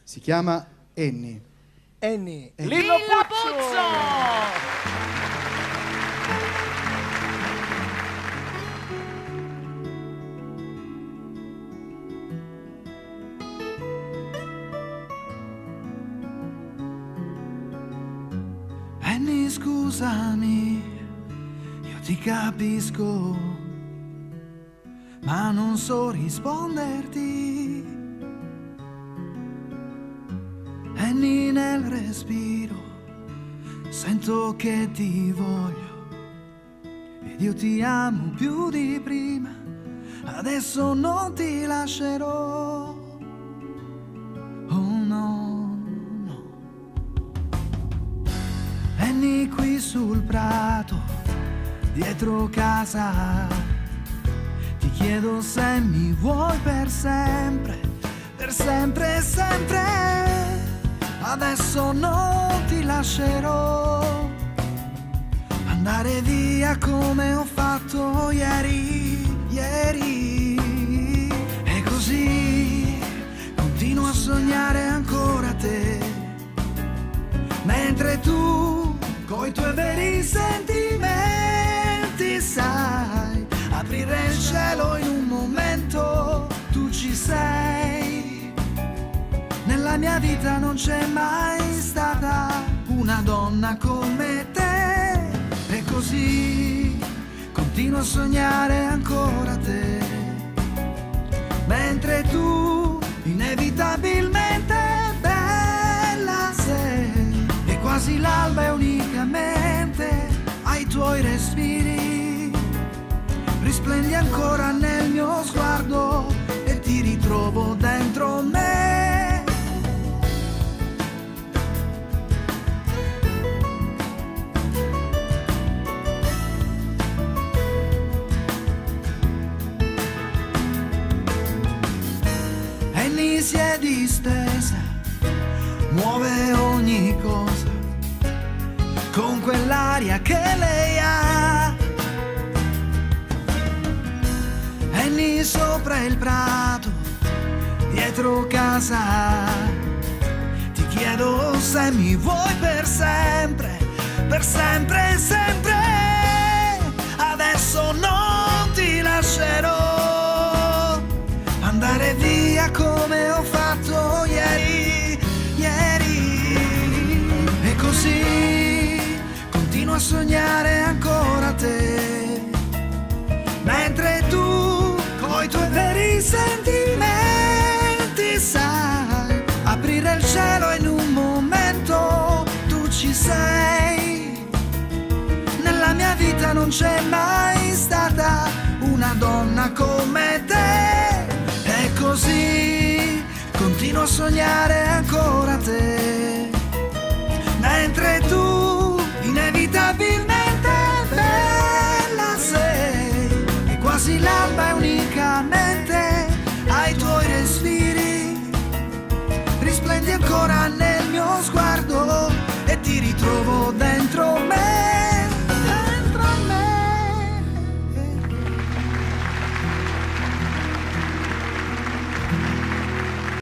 Si chiama Annie. Annie. Lillo Puzzo! Annie, scusami, io ti capisco, ma non so risponderti. Annie, nel respiro sento che ti voglio ed io ti amo più di prima. Adesso non ti lascerò. Oh no, no. Annie, qui sul prato dietro casa ti chiedo se mi vuoi per sempre e sempre. Adesso non ti lascerò andare via come ho fatto ieri. E così continuo a sognare ancora te, mentre tu coi tuoi veri sentimenti sai aprire il cielo in un momento. Tu ci sei. Nella mia vita non c'è mai stata una donna come te. E così continuo a sognare ancora te, mentre tu inevitabilmente bella sei. E quasi l'alba è unicamente ai tuoi respiri. Risplendi ancora nel mio sguardo e ti ritrovo dentro me. Si è distesa, muove ogni cosa con quell'aria che lei ha. Annie, sopra il prato, dietro casa, ti chiedo se mi vuoi per sempre e sempre. Adesso non ti lascerò andare via come ho fatto ieri. E così continuo a sognare ancora te, mentre tu coi tuoi veri sentimenti sai aprire il cielo in un momento. Tu ci sei. Nella mia vita non c'è mai stata una donna come te. E così continuo a sognare ancora te, mentre tu inevitabilmente